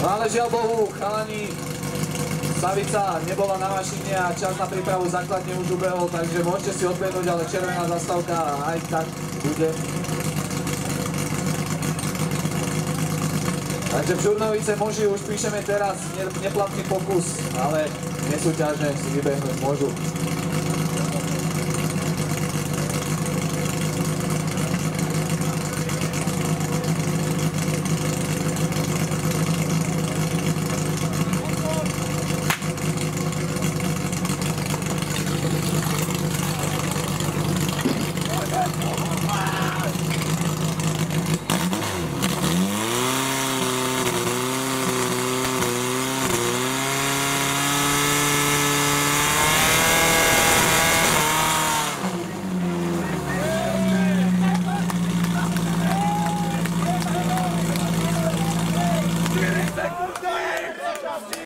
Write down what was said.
No ale žiaľ Bohu, chalani, Savica nebola na mašine a čas na prípravu základne už ubehol, takže môžete si odbehnúť, ale červená zastávka aj tak bude. Takže v Žurnovice muži už píšeme teraz neplatný pokus, ale nesúťažne si vybehnúť môžu.